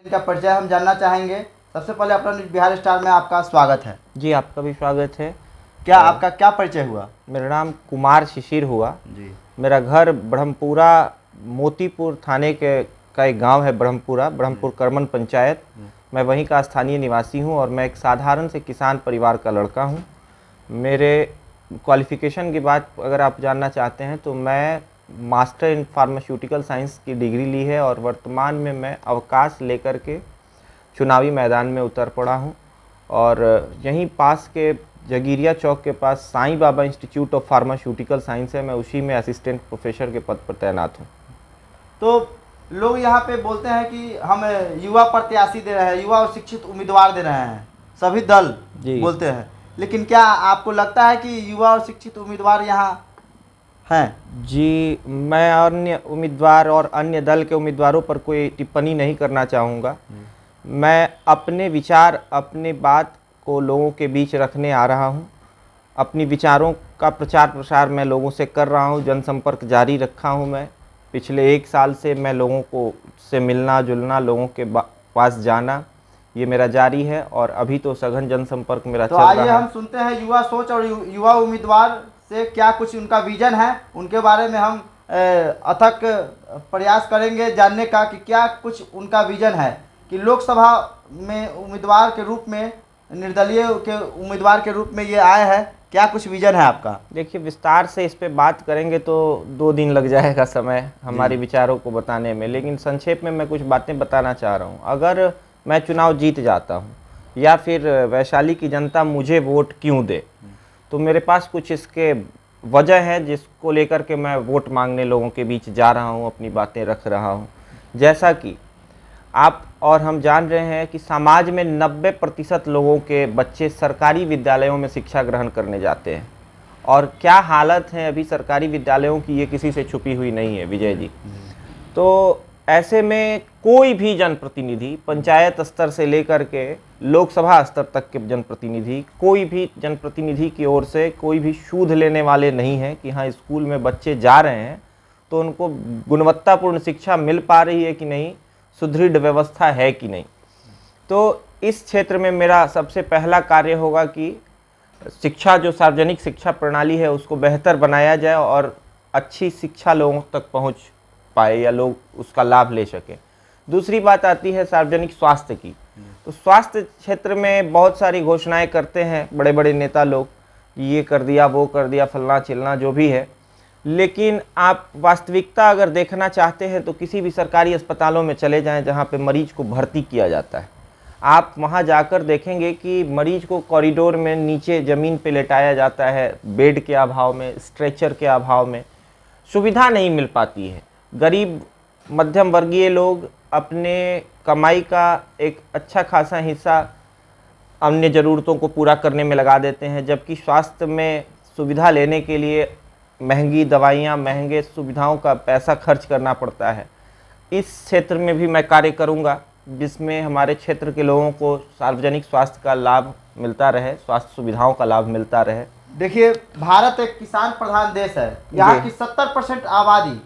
इनका परिचय हम जानना चाहेंगे। सबसे पहले अपना न्यूज़ बिहार स्टार में आपका स्वागत है। जी, आपका भी स्वागत है। क्या आपका क्या परिचय हुआ? मेरा नाम कुमार शिशिर हुआ जी। मेरा घर ब्रह्मपुरा मोतीपुर थाने के का एक गांव है ब्रह्मपुर करमन पंचायत। मैं वहीं का स्थानीय निवासी हूं और मैं एक साधारण से किसान परिवार का लड़का हूं। मेरे क्वालिफ़िकेशन की बात अगर आप जानना चाहते हैं तो मैं मास्टर इन फार्मास्यूटिकल साइंस की डिग्री ली है और वर्तमान में मैं अवकाश लेकर के चुनावी मैदान में उतर पड़ा हूं। और यहीं पास के जगीरिया चौक के पास Sai Baba institute of pharmaceutical science है, मैं उसी में असिस्टेंट प्रोफेसर के पद पर तैनात हूँ। तो लोग यहाँ पे बोलते हैं कि हम युवा प्रत्याशी दे रहे हैं, युवा और शिक्षित उम्मीदवार दे रहे हैं, सभी दल बोलते हैं, लेकिन क्या आपको लगता है कि युवा और शिक्षित उम्मीदवार यहाँ हैं? जी, मैं अन्य उम्मीदवार और अन्य दल के उम्मीदवारों पर कोई टिप्पणी नहीं करना चाहूँगा। मैं अपने विचार, अपनी बात को लोगों के बीच रखने आ रहा हूँ। अपनी विचारों का प्रचार प्रसार मैं लोगों से कर रहा हूँ, जनसंपर्क जारी रखा हूँ। मैं पिछले 1 साल से मैं लोगों को से मिलना जुलना, लोगों के पास जाना, ये मेरा जारी है और अभी तो सघन जनसंपर्क मेरा चल रहा है। आइए हम सुनते हैं युवा सोच और युवा उम्मीदवार से क्या कुछ उनका विजन है, उनके बारे में हम अथक प्रयास करेंगे जानने का कि क्या कुछ उनका विजन है कि लोकसभा में उम्मीदवार के रूप में, निर्दलीय के उम्मीदवार के रूप में ये आए हैं। क्या कुछ विजन है आपका? देखिए, विस्तार से इस पे बात करेंगे तो 2 दिन लग जाएगा समय हमारे विचारों को बताने में, लेकिन संक्षेप में मैं कुछ बातें बताना चाह रहा हूँ। अगर मैं चुनाव जीत जाता हूँ या फिर वैशाली की जनता मुझे वोट क्यों दे, तो मेरे पास कुछ इसके वजह है जिसको लेकर के मैं वोट मांगने लोगों के बीच जा रहा हूँ, अपनी बातें रख रहा हूँ। जैसा कि आप और हम जान रहे हैं कि समाज में 90% लोगों के बच्चे सरकारी विद्यालयों में शिक्षा ग्रहण करने जाते हैं और क्या हालत है अभी सरकारी विद्यालयों की, ये किसी से छुपी हुई नहीं है विजय जी। तो ऐसे में कोई भी जनप्रतिनिधि, पंचायत स्तर से लेकर के लोकसभा स्तर तक के जनप्रतिनिधि, कोई भी जनप्रतिनिधि की ओर से कोई भी सूद लेने वाले नहीं हैं कि हाँ स्कूल में बच्चे जा रहे हैं तो उनको गुणवत्तापूर्ण शिक्षा मिल पा रही है कि नहीं, सुदृढ़ व्यवस्था है कि नहीं। तो इस क्षेत्र में मेरा सबसे पहला कार्य होगा कि शिक्षा, जो सार्वजनिक शिक्षा प्रणाली है, उसको बेहतर बनाया जाए और अच्छी शिक्षा लोगों तक पहुंच पाए या लोग उसका लाभ ले सकें। दूसरी बात आती है सार्वजनिक स्वास्थ्य की। तो स्वास्थ्य क्षेत्र में बहुत सारी घोषणाएं करते हैं बड़े बड़े नेता लोग, ये कर दिया, वो कर दिया, फलना चिलना जो भी है, लेकिन आप वास्तविकता अगर देखना चाहते हैं तो किसी भी सरकारी अस्पतालों में चले जाएं जहां पे मरीज को भर्ती किया जाता है। आप वहां जाकर देखेंगे कि मरीज को कॉरिडोर में नीचे ज़मीन पे लेटाया जाता है, बेड के अभाव में, स्ट्रेचर के अभाव में सुविधा नहीं मिल पाती है। गरीब मध्यम वर्गीय लोग अपने कमाई का एक अच्छा खासा हिस्सा अन्य ज़रूरतों को पूरा करने में लगा देते हैं, जबकि स्वास्थ्य में सुविधा लेने के लिए महंगी दवाइयाँ, महंगे सुविधाओं का पैसा खर्च करना पड़ता है। इस क्षेत्र में भी मैं कार्य करूंगा जिसमें हमारे क्षेत्र के लोगों को सार्वजनिक स्वास्थ्य का लाभ मिलता रहे, स्वास्थ्य सुविधाओं का लाभ मिलता रहे। देखिए, भारत एक किसान प्रधान देश है। यहाँ की 70% आबादी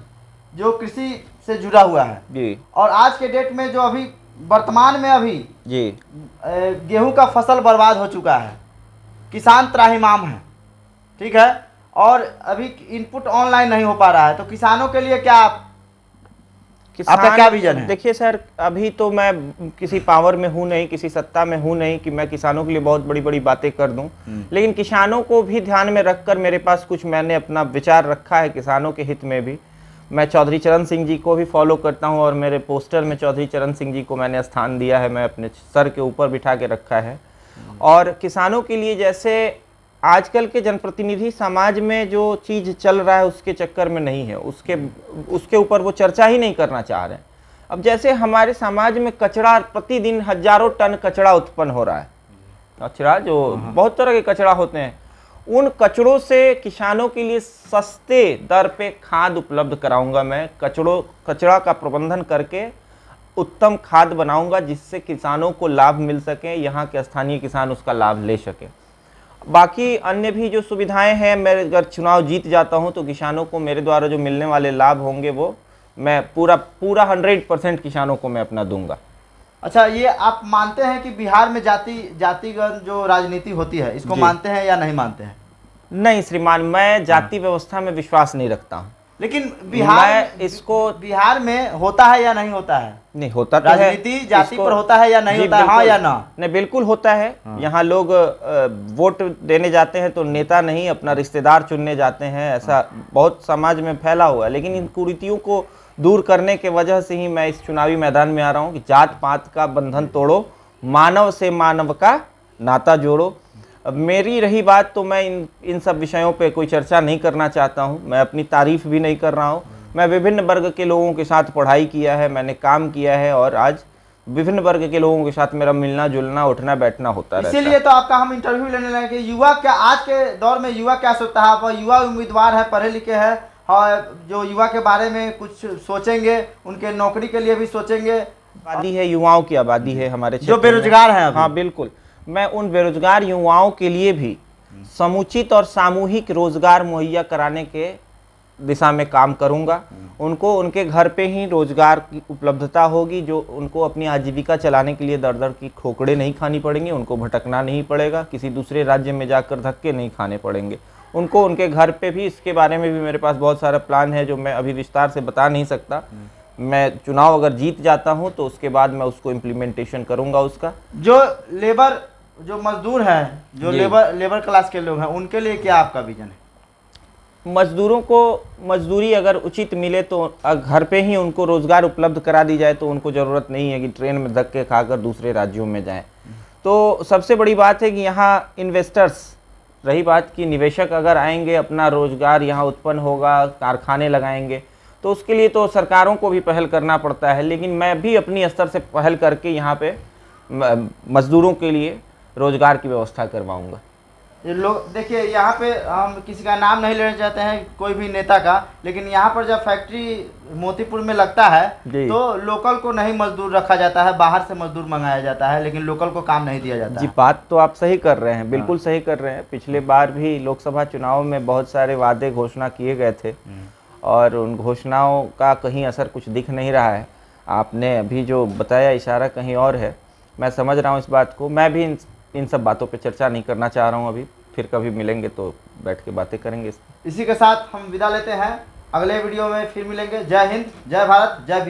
जो कृषि से जुड़ा हुआ है जी, और आज के डेट में जो अभी वर्तमान में अभी जी, गेहूं का फसल बर्बाद हो चुका है, किसान त्राहिमाम है, ठीक है, और अभी इनपुट ऑनलाइन नहीं हो पा रहा है। तो किसानों के लिए क्या आपका क्या विजन है? देखिए सर, अभी तो मैं किसी पावर में हूँ नहीं, किसी सत्ता में हूँ नहीं कि मैं किसानों के लिए बहुत बड़ी बड़ी बातें कर दूं, लेकिन किसानों को भी ध्यान में रखकर मेरे पास कुछ मैंने अपना विचार रखा है किसानों के हित में भी। मैं चौधरी चरण सिंह जी को भी फॉलो करता हूं और मेरे पोस्टर में चौधरी चरण सिंह जी को मैंने स्थान दिया है, मैं अपने सर के ऊपर बिठा के रखा है। और किसानों के लिए, जैसे आजकल के जनप्रतिनिधि समाज में जो चीज़ चल रहा है उसके चक्कर में नहीं है, उसके ऊपर वो चर्चा ही नहीं करना चाह रहे हैं। अब जैसे हमारे समाज में कचरा, प्रतिदिन हजारों टन कचरा उत्पन्न हो रहा है, कचरा जो बहुत तरह के कचरा होते हैं, उन कचड़ों से किसानों के लिए सस्ते दर पे खाद उपलब्ध कराऊंगा। मैं कचरा का प्रबंधन करके उत्तम खाद बनाऊंगा जिससे किसानों को लाभ मिल सके, यहाँ के स्थानीय किसान उसका लाभ ले सके। बाकी अन्य भी जो सुविधाएं हैं, मैं अगर चुनाव जीत जाता हूं तो किसानों को मेरे द्वारा जो मिलने वाले लाभ होंगे वो मैं पूरा 100% किसानों को मैं अपना दूंगा। अच्छा, ये आप मानते हैं कि बिहार में जातिगत जो राजनीति होती है, इसको जी। मानते हैं या नहीं मानते हैं? नहीं श्रीमान, मैं जाति व्यवस्था में विश्वास नहीं रखता हूँ। लेकिन मैं इसको बिहार में होता है या नहीं होता है? नहीं होता तो है, राजनीति जाति इसको पर होता है या नहीं जी होता है, हाँ बिल्कुल, या ना? नहीं बिल्कुल होता है। हाँ। यहाँ लोग वोट देने जाते हैं तो नेता नहीं अपना रिश्तेदार चुनने जाते हैं, ऐसा बहुत समाज में फैला हुआ है। लेकिन इन कुरीतियों को दूर करने के वजह से ही मैं इस चुनावी मैदान में आ रहा हूँ कि जात पात का बंधन तोड़ो, मानव से मानव का नाता जोड़ो। अब मेरी रही बात तो मैं इन सब विषयों पे कोई चर्चा नहीं करना चाहता हूँ, मैं अपनी तारीफ भी नहीं कर रहा हूँ। मैं विभिन्न वर्ग के लोगों के साथ पढ़ाई किया है, मैंने काम किया है और आज विभिन्न वर्ग के लोगों के साथ मेरा मिलना जुलना उठना बैठना होता रहता है। इसीलिए तो आपका हम इंटरव्यू लेने लगे कि युवा क्या, आज के दौर में युवा क्या सोचता है? आप युवा उम्मीदवार है, पढ़े लिखे हैं, और जो युवा के बारे में कुछ सोचेंगे, उनके नौकरी के लिए भी सोचेंगे। आबादी है, युवाओं की आबादी है हमारे जो क्षेत्र में। बेरोजगार हैं अभी। हाँ बिल्कुल, मैं उन बेरोजगार युवाओं के लिए भी समुचित और सामूहिक रोजगार मुहैया कराने के दिशा में काम करूंगा। उनको उनके घर पे ही रोजगार की उपलब्धता होगी, जो उनको अपनी आजीविका चलाने के लिए दर दर की ठोकरें नहीं खानी पड़ेंगी, उनको भटकना नहीं पड़ेगा, किसी दूसरे राज्य में जाकर धक्के नहीं खाने पड़ेंगे उनको उनके घर पे भी। इसके बारे में भी मेरे पास बहुत सारा प्लान है जो मैं अभी विस्तार से बता नहीं सकता। मैं चुनाव अगर जीत जाता हूं तो उसके बाद मैं उसको इम्प्लीमेंटेशन करूंगा उसका। जो लेबर, जो मजदूर हैं, जो जी। लेबर क्लास के लोग हैं, उनके लिए क्या आपका विजन है? मजदूरों को मजदूरी अगर उचित मिले तो घर पे ही उनको रोजगार उपलब्ध करा दी जाए तो उनको ज़रूरत नहीं है कि ट्रेन में धक्के खाकर दूसरे राज्यों में जाएं। तो सबसे बड़ी बात है कि यहाँ इन्वेस्टर्स, रही बात कि निवेशक अगर आएंगे, अपना रोजगार यहाँ उत्पन्न होगा, कारखाने लगाएंगे, तो उसके लिए तो सरकारों को भी पहल करना पड़ता है। लेकिन मैं भी अपनी स्तर से पहल करके यहाँ पे मजदूरों के लिए रोजगार की व्यवस्था करवाऊंगा। ये लोग देखिए, यहाँ पे हम किसी का नाम नहीं लेना चाहते हैं, कोई भी नेता का, लेकिन यहाँ पर जब फैक्ट्री मोतीपुर में लगता है तो लोकल को नहीं मजदूर रखा जाता है, बाहर से मजदूर मंगाया जाता है, लेकिन लोकल को काम नहीं दिया जाता जी है। बात तो आप सही कर रहे हैं, बिल्कुल सही कर रहे हैं। पिछले बार भी लोकसभा चुनाव में बहुत सारे वादे घोषणा किए गए थे और उन घोषणाओं का कहीं असर कुछ दिख नहीं रहा है। आपने अभी जो बताया इशारा कहीं और है, मैं समझ रहा हूँ इस बात को। मैं भी इन सब बातों पे चर्चा नहीं करना चाह रहा हूँ अभी, फिर कभी मिलेंगे तो बैठ के बातें करेंगे। इसी के साथ हम विदा लेते हैं, अगले वीडियो में फिर मिलेंगे। जय हिंद, जय भारत, जय